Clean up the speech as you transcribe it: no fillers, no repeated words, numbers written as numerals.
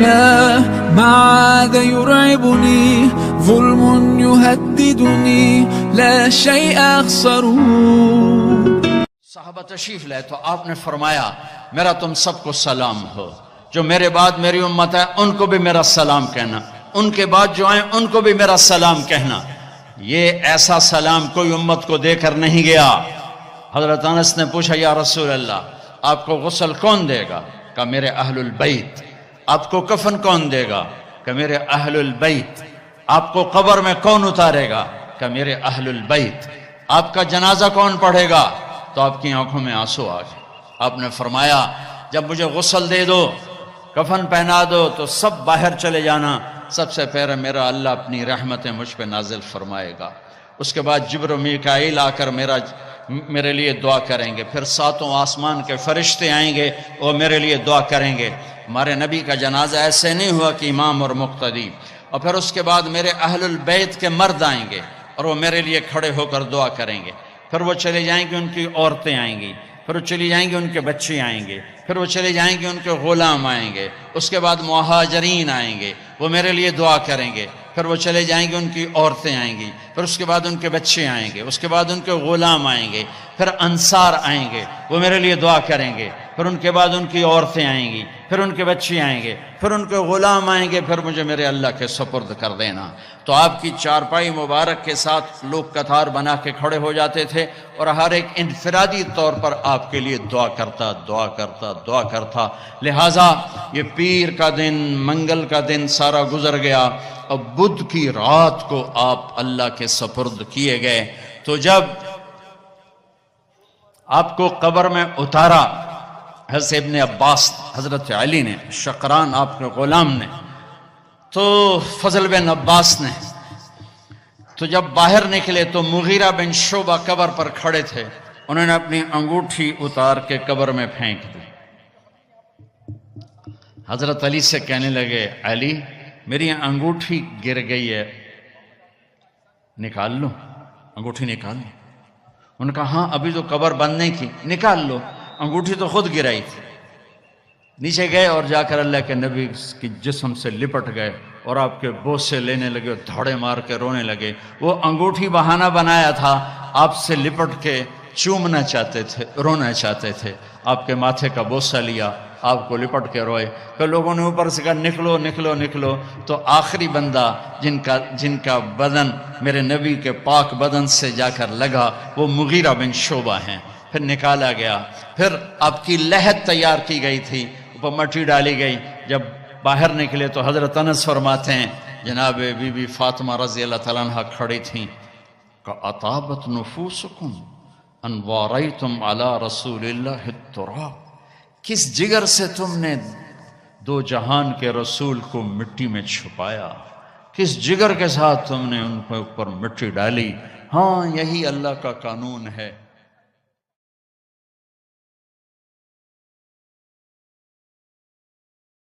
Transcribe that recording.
الله ما عاد يرعبني ظلم يهددني لا شيء أخسره. صحابہ تشریف لائے تو آپ نے فرمایا میرا تم سب کو سلام ہو، جو میرے بعد میری امت ہے ان کو بھی میرا سلام کہنا، ان کے بعد جو آئیں ان کو بھی میرا سلام کہنا. یہ ایسا سلام کوئی امت کو دے کر نہیں گیا. حضرت انس نے پوچھا یا رسول اللہ آپ کو غسل کون دے گا؟ کہ میرے اہل البیت. آپ کو کفن کون دے گا؟ کہ میرے اہل البیت. آپ کو قبر میں کون اتارے گا؟ کہ میرے اہل البیت. آپ کا جنازہ کون پڑھے گا؟ تو آپ کی آنکھوں میں آنسو آ گئے. آپ نے فرمایا جب مجھے غسل دے دو، کفن پہنا دو تو سب باہر چلے جانا، سب سے پہلے میرا اللہ اپنی رحمتیں مجھ پہ نازل فرمائے گا. اس کے بعد جبر و میکائیل آ کر میرے لیے دعا کریں گے، پھر ساتوں آسمان کے فرشتے آئیں گے وہ میرے لیے دعا کریں گے. ہمارے نبی کا جنازہ ایسے نہیں ہوا کہ امام اور مقتدی. اور پھر اس کے بعد میرے اہل البیت کے مرد آئیں گے اور وہ میرے لیے کھڑے ہو کر دعا کریں گے. پھر وہ چلے جائیں گے، ان کی عورتیں آئیں گی. پھر وہ چلی جائیں گے، ان کے بچے آئیں گے. پھر وہ چلے جائیں گے، ان کے غلام آئیں گے. اس کے بعد مہاجرین آئیں گے، وہ میرے لیے دعا کریں گے. پھر وہ چلے جائیں گے، ان کی عورتیں آئیں گی. پھر اس کے بعد ان کے بچے آئیں گے. اس کے بعد ان کے غلام آئیں گے. پھر انصار آئیں گے، وہ میرے لیے دعا کریں گے. پھر ان کے بعد ان کی عورتیں آئیں گی. پھر ان کے بچے آئیں گے. پھر ان کے غلام آئیں گے. پھر مجھے میرے اللہ کے سپرد کر دینا. تو آپ کی چارپائی مبارک کے ساتھ لوگ قطار بنا کے کھڑے ہو جاتے تھے اور ہر ایک انفرادی طور پر آپ کے لیے دعا کرتا دعا کرتا دعا کرتا. لہٰذا یہ پیر کا دن، منگل کا دن سارا گزر گیا. اب بدھ کی رات کو آپ اللہ کے سپرد کیے گئے. تو جب آپ کو قبر میں اتارا حضرت ابن عباس، حضرت علی نے، شقران آپ کے غلام نے، تو فضل بن عباس نے، تو جب باہر نکلے تو مغیرہ بن شعبہ قبر پر کھڑے تھے. انہوں نے اپنی انگوٹھی اتار کے قبر میں پھینک دی. حضرت علی سے کہنے لگے علی میری انگوٹھی گر گئی ہے، نکال لو، انگوٹھی نکال لو. انہوں نے کہا ہاں ابھی تو قبر بند نہیں کی، نکال لو، انگوٹھی تو خود گرائی تھی. نیچے گئے اور جا کر اللہ کے نبی کی جسم سے لپٹ گئے اور آپ کے بوسے لینے لگے اور دھاڑے مار کے رونے لگے. وہ انگوٹھی بہانہ بنایا تھا، آپ سے لپٹ کے چومنا چاہتے تھے، رونا چاہتے تھے. آپ کے ماتھے کا بوسہ لیا، آپ کو لپٹ کے روئے. پھر لوگوں نے اوپر سے کہا نکلو نکلو نکلو. تو آخری بندہ جن کا بدن میرے نبی کے پاک بدن سے جا کر لگا وہ مغیرہ بن شعبہ ہیں. پھر نکالا گیا. پھر آپ کی لحد تیار کی گئی تھی، اوپر مٹی ڈالی گئی. جب باہر نکلے تو حضرت انس فرماتے ہیں جناب بی بی فاطمہ رضی اللہ تعالیٰ عنہ کھڑی تھیں کہ اطابت نفوسکم ان واریتم علی رسول اللہ التراب. کس جگر سے تم نے دو جہان کے رسول کو مٹی میں چھپایا، کس جگر کے ساتھ تم نے ان کے اوپر مٹی ڈالی. ہاں یہی اللہ کا قانون ہے.